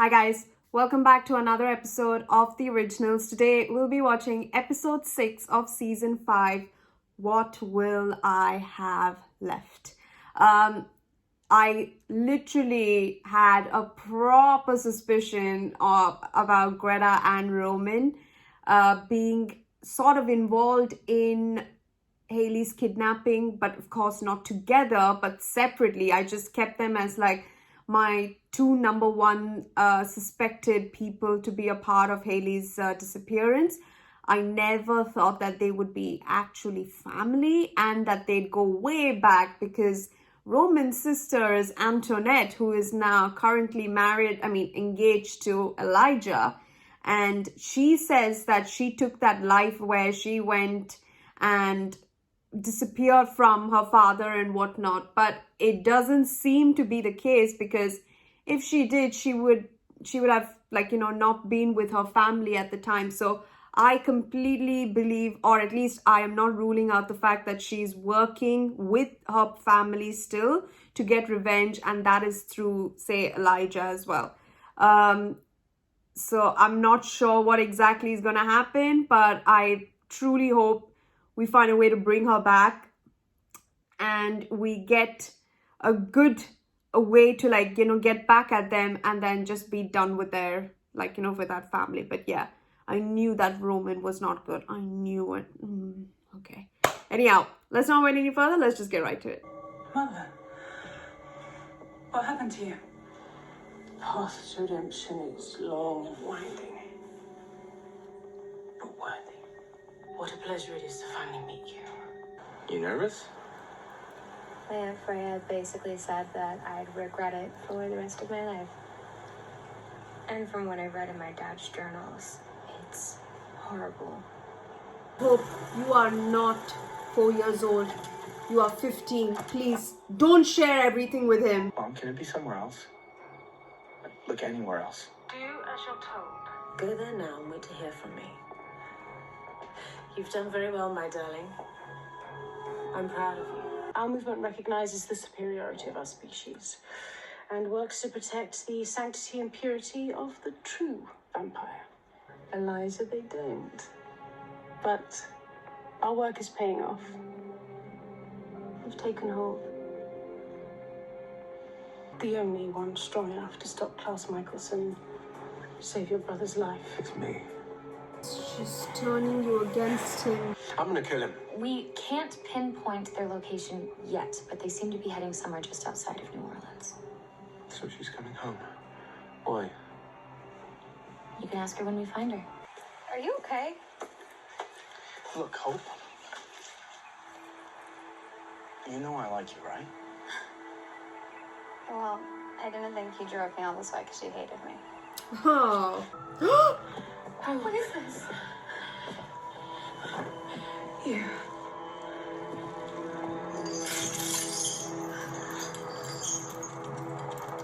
Hi guys, welcome back to another episode of The Originals. Today we'll be watching episode 6 of season 5, What Will I Have Left? I literally had a proper suspicion about Greta and Roman being sort of involved in Hailey's kidnapping, but of course not together, but separately. I just kept them as like my two number one suspected people to be a part of Hailey's disappearance. I never thought that they would be actually family and that they'd go way back, because Roman's sister is Antoinette, who is now currently engaged to Elijah. And she says that she took that life where she went and disappeared from her father and whatnot, but it doesn't seem to be the case, because if she did, she would have not been with her family at the time. So I completely believe, or at least I am not ruling out the fact that she's working with her family still to get revenge, and that is through, say, Elijah as well. So I'm not sure what exactly is going to happen, but I truly hope we find a way to bring her back and we get a way to get back at them and then just be done with their with that family. But yeah, I knew that Roman was not good. I knew it. Okay. Anyhow, let's not wait any further. Let's just get right to it. Mother, what happened to you? The path to redemption is long and winding, but worthy. What a pleasure it is to finally meet you. You nervous? My Aunt Freya basically said that I'd regret it for the rest of my life. And from what I read in my dad's journals, it's horrible. Hope, you are not 4 years old. You are 15. Please, don't share everything with him. Mom, can it be somewhere else? Look, anywhere else. Do as you're told. Go there now and wait to hear from me. You've done very well, my darling. I'm proud of you. Our movement recognizes the superiority of our species and works to protect the sanctity and purity of the true vampire. Eliza, they don't. But our work is paying off. We've taken hold. The only one strong enough to stop Klaus Mikaelson, save your brother's life. It's me. She's turning you against him. I'm gonna kill him. We can't pinpoint their location yet, but they seem to be heading somewhere just outside of New Orleans. So she's coming home. Boy. You can ask her when we find her. Are you okay? Look, Hope. You know I like you, right? Well, I didn't think you drove me all this way because you hated me. Oh. What is this? You.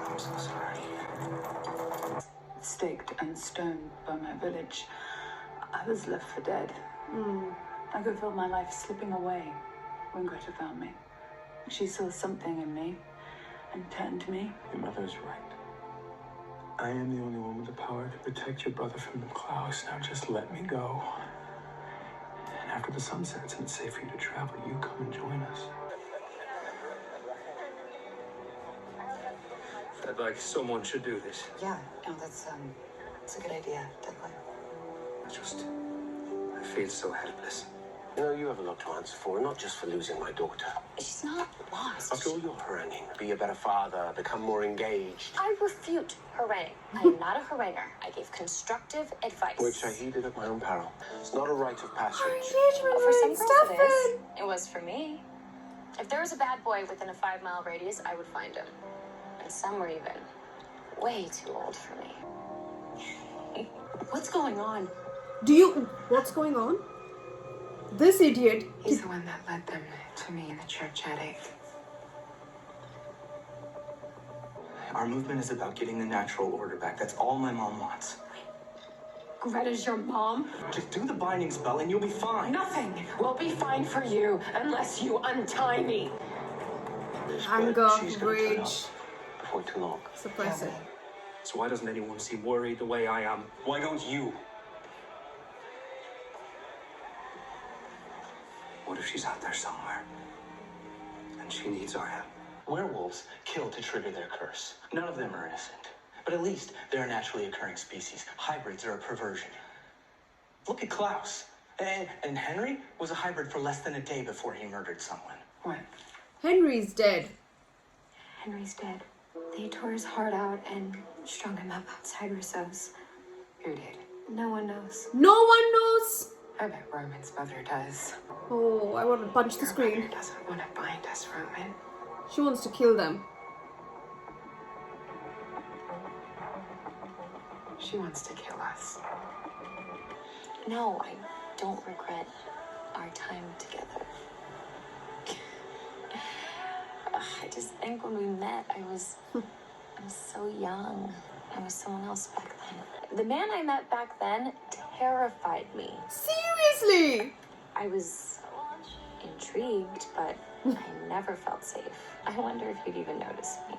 I'm so sorry. Staked and stoned by my village, I was left for dead. I could feel my life slipping away when Greta found me. She saw something in me and turned to me. Your mother's right. I am the only one with the power to protect your brother from Klaus. Now just let me go. And after the sun sets and it's safe for you to travel, you come and join us. Felt like someone should do this. Yeah, no, that's a good idea, definitely. I feel so helpless. You know, you have a lot to answer for, not just for losing my daughter. She's not lost. After all your haranguing, be a better father, become more engaged. I refute haranguing. I am not a haranguer. I gave constructive advice. Which I heeded at my own peril. It's not a rite of passage. For some girls it is. It was for me. If there was a bad boy within a 5-mile radius, I would find him. And some were even way too old for me. What's going on? What's going on? This idiot. He's the one that led them to me in the church attic. Our movement is about getting the natural order back. That's all my mom wants. Greta's your mom? Just do the binding spell and you'll be fine. Nothing will be fine for you unless you untie me. Anger, She's gonna turn rage. up before too long. Suppress it. So why doesn't anyone seem worried the way I am? Why don't you? What if she's out there somewhere? And she needs our help? Werewolves kill to trigger their curse. None of them are innocent. But at least they're a naturally occurring species. Hybrids are a perversion. Look at Klaus. And Henry was a hybrid for less than a day before he murdered someone. What? Henry's dead. Henry's dead. They tore his heart out and strung him up outside Rousseau's. Who did? No one knows. No one knows. I bet Roman's mother does. Oh, I want to punch the Your screen. mother doesn't want to bind us, Roman. She wants to kill them. She wants to kill us. No, I don't regret our time together. I just think when we met, I was so young. I was someone else back then. The man I met back then terrified me. Seriously? I was intrigued, but I never felt safe. I wonder if you'd even notice me.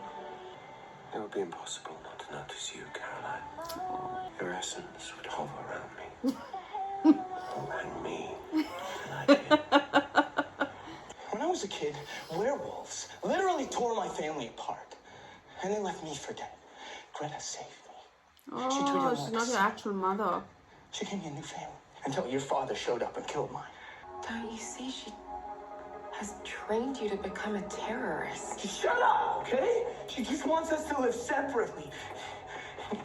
It would be impossible not to notice you, Caroline. Your essence would hover around me. And me. And I did. When I was a kid, werewolves literally tore my family apart. And they left me for dead. Greta saved me. Oh, she's not your actual mother. She gave me a new family. Until your father showed up and killed mine. Don't you see? She has trained you to become a terrorist. Shut up, okay? She just wants us to live separately.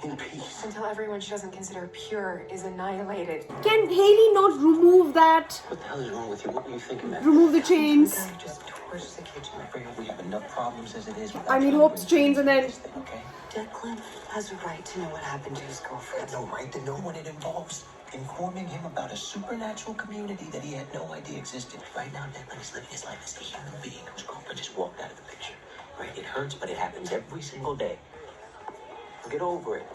In peace. Until everyone she doesn't consider pure is annihilated. Can Haley not remove that? What the hell is wrong with you? What were you thinking, man? Remove the chains. The guy just torched the kitchen. I figure we have enough problems as it is. I mean, Hope's chains and then... Okay? Declan has a right to know what happened to his He girlfriend. had no right to know when it involves informing him about a supernatural community that he had no idea existed. Right now, Declan is living his life as a human being whose girlfriend just walked out of the picture. Right? It hurts, but it happens every single day. Get over it.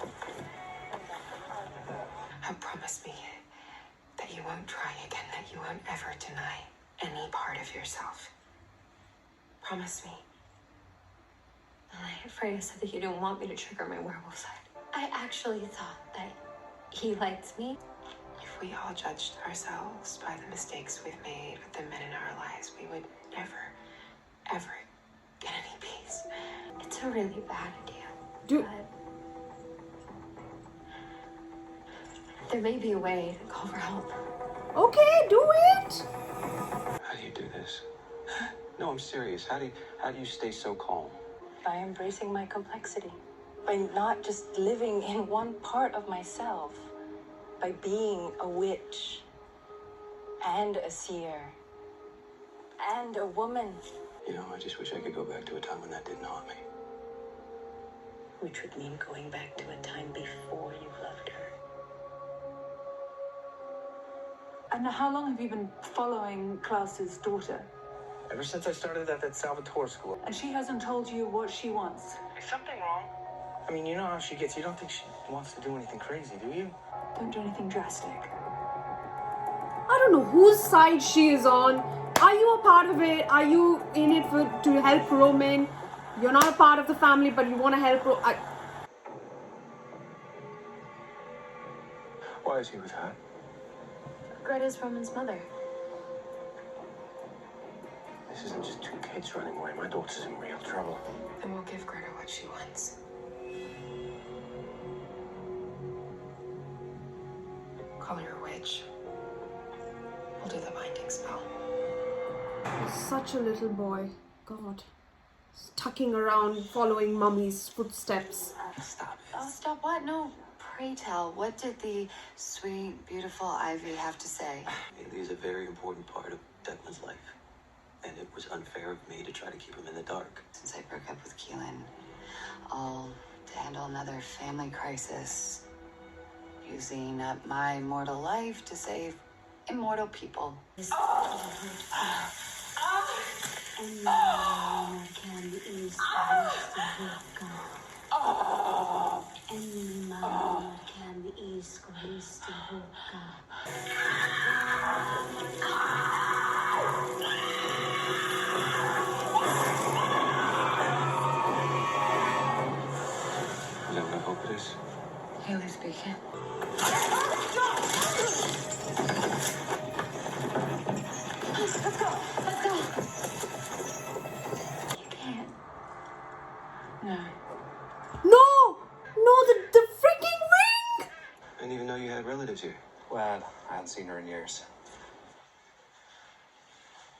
Promise me that you won't try again, that you won't ever deny any part of yourself. Promise me. I'm afraid I said that you didn't want me to trigger my werewolf side. I actually thought that he liked me. If we all judged ourselves by the mistakes we've made with the men in our lives, we would never, ever get any peace. It's a really bad idea. Do- But there may be a way to call for help. Okay, do it. How do you do this? No, I'm serious. How do you stay so calm? By embracing my complexity, by not just living in one part of myself, by being a witch and a seer and a woman, You know, I just wish I could go back to a time when that didn't haunt me. which would mean going back to a time before you loved her. And how long have you been following Klaus's daughter? Ever since I started at that Salvatore school. And she hasn't told you what she wants? Is something wrong? I mean, you know how she gets. You don't think she wants to do anything crazy, do you? Don't do anything drastic. I don't know whose side she is on. Are you a part of it? Are you in it to help Roman? You're not a part of the family, but you want to help Why is he with her? Greta's Roman's mother. This isn't just two kids running away. My daughter's in real trouble. Then we'll give Greta what she wants. Call her a witch. We'll do the binding spell. Such a little boy. God. Tucking around, following Mummy's footsteps. Stop it. Oh, stop what? No. Pray tell, what did the sweet, beautiful Ivy have to say? Haley is a very important part of Declan's life. And it was unfair of me to try to keep him in the dark. Since I broke up with Keelan, all to handle another family crisis. Using up my mortal life to save immortal people. Is that what I hope it is? Haley speaking. Let's go. Let's go. You can't. No. No! No, the freaking ring! I didn't even know you had relatives here. Well, I hadn't seen her in years.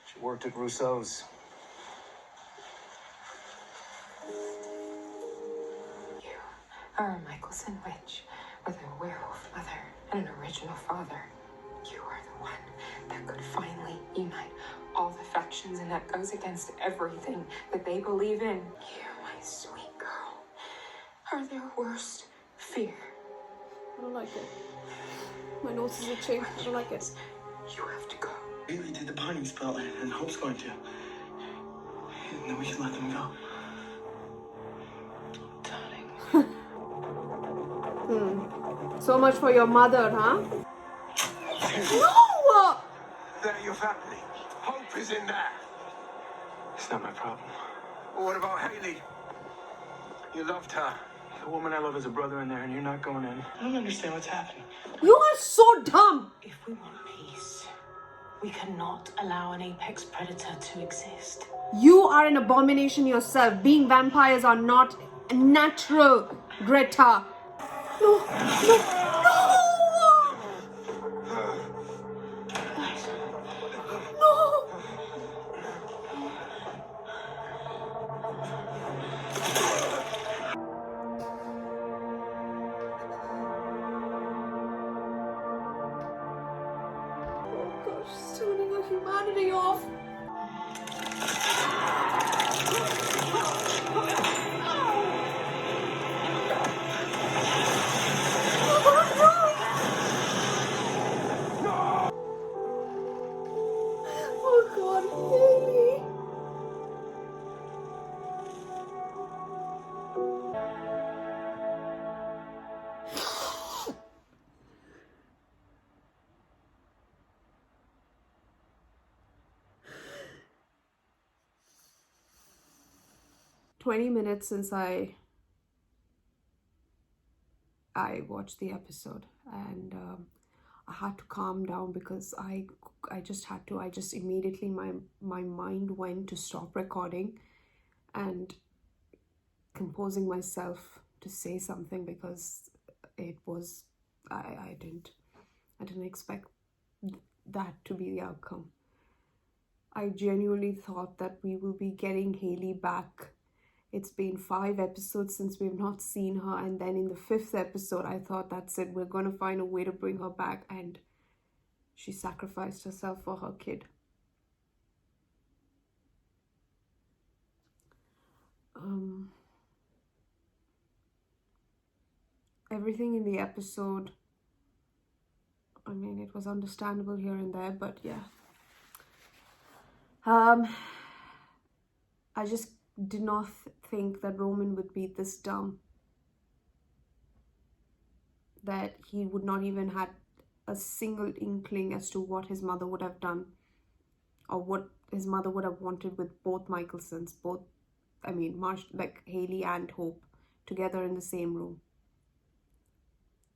She worked at Rousseau's. You are a Mikaelson witch with a werewolf mother and an original father. You are the one that could finally unite all the factions, and that goes against everything that they believe in. You, my sweet girl, are their worst fear. I don't like it. My nose is itching. I don't like it. You have to go. Haley did the binding spell, and Hope's going to. And then we can let them go. Darling. So much for your mother, huh? No! They're your family. Hope is in there. It's not my problem. Well, what about Haley? You loved her. The woman I love is a brother in there, and you're not going in. I don't understand what's happening. You are so dumb! If we want peace, we cannot allow an apex predator to exist. You are an abomination yourself. Being vampires are not natural, Greta. No, no, no! No! 's turning her humanity off. Oh God, Haley. "20 minutes since I watched the episode, and I had to calm down because I just had to. I just immediately my mind went to stop recording and composing myself to say something, because it was I didn't expect that to be the outcome. I genuinely thought that we will be getting Haley back. It's been 5 episodes since we've not seen her, and then in the 5th episode I thought, that's it, we're going to find a way to bring her back, and she sacrificed herself for her kid. Everything in the episode, I mean, it was understandable here and there, but yeah. I just did not think that Roman would be this dumb, that he would not even had a single inkling as to what his mother would have done, or what his mother would have wanted with both Mikaelsons, like Haley and Hope together in the same room.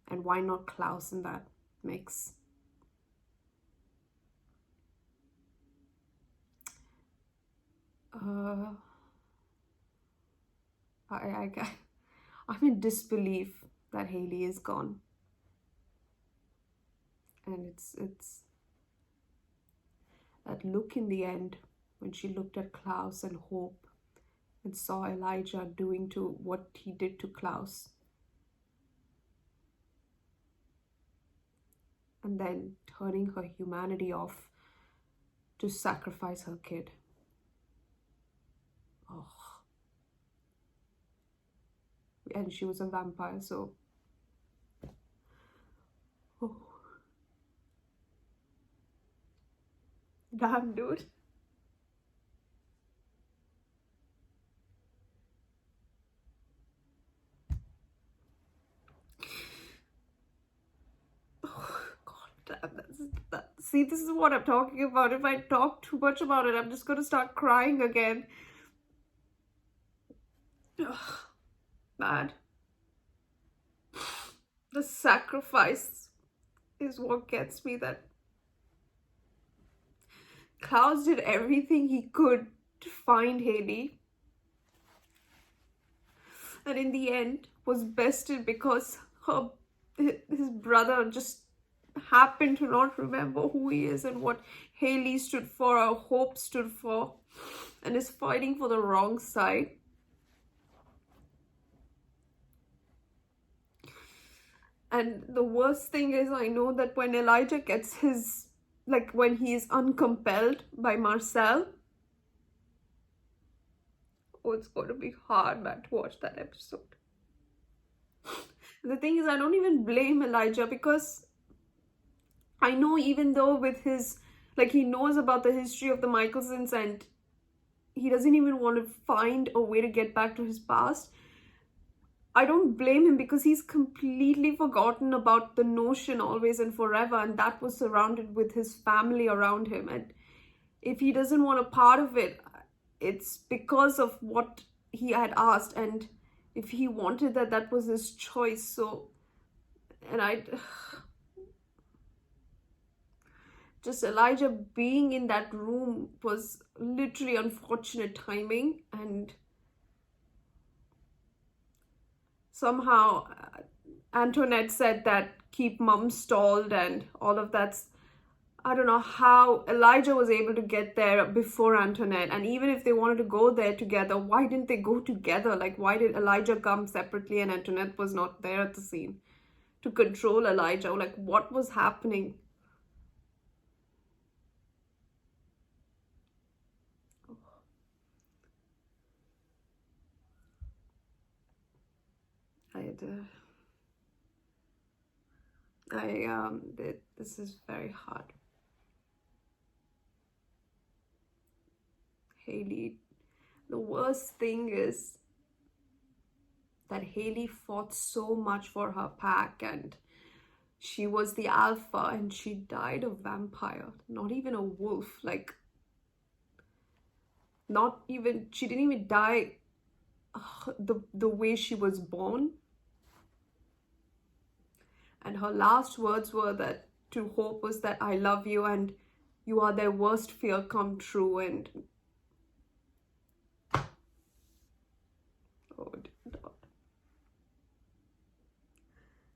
And why not Klaus in that mix? I'm in disbelief that Haley is gone. And it's that look in the end when she looked at Klaus and Hope and saw Elijah doing to what he did to Klaus, and then turning her humanity off to sacrifice her kid. Oh. And she was a vampire, so... Oh. Damn, dude. Oh, God damn, see, this is what I'm talking about. If I talk too much about it, I'm just going to start crying again. Ugh, bad. the sacrifice is what gets me, that Klaus did everything he could to find Haley, and in the end was bested because his brother just happened to not remember who he is and what Haley stood for or Hope stood for, and is fighting for the wrong side. And the worst thing is, I know that when Elijah gets his, like when he is uncompelled by Marcel, oh, it's going to be hard, man, to watch that episode. The thing is, I don't even blame Elijah, because I know even though with his, like, he knows about the history of the Mikaelsons and he doesn't even want to find a way to get back to his past, I don't blame him, because he's completely forgotten about the notion always and forever, and that was surrounded with his family around him. And if he doesn't want a part of it, it's because of what he had asked, and if he wanted that, that was his choice. So, and just Elijah being in that room was literally unfortunate timing, and somehow Antoinette said that keep mom stalled and all of that. I don't know how Elijah was able to get there before Antoinette. And even if they wanted to go there together, why didn't they go together? Like, why did Elijah come separately and Antoinette was not there at the scene to control Elijah? Like, what was happening? This is very hard. Haley, the worst thing is that Haley fought so much for her pack, and she was the alpha, and she died a vampire, not even a wolf. Like, not even, she didn't even die the way she was born. And her last words were that to Hope was that I love you and you are their worst fear come true. And oh God.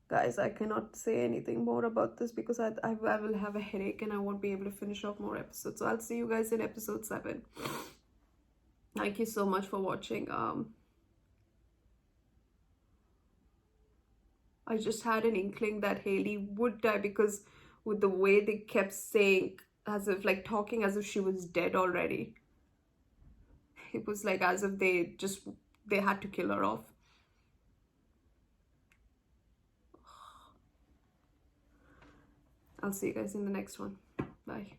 Guys, I cannot say anything more about this because I will have a headache and I won't be able to finish off more episodes. So I'll see you guys in episode 7. Thank you so much for watching. I just had an inkling that Haley would die, because with the way they kept saying, as if like talking as if she was dead already. It was like as if they had to kill her off. I'll see you guys in the next one. Bye.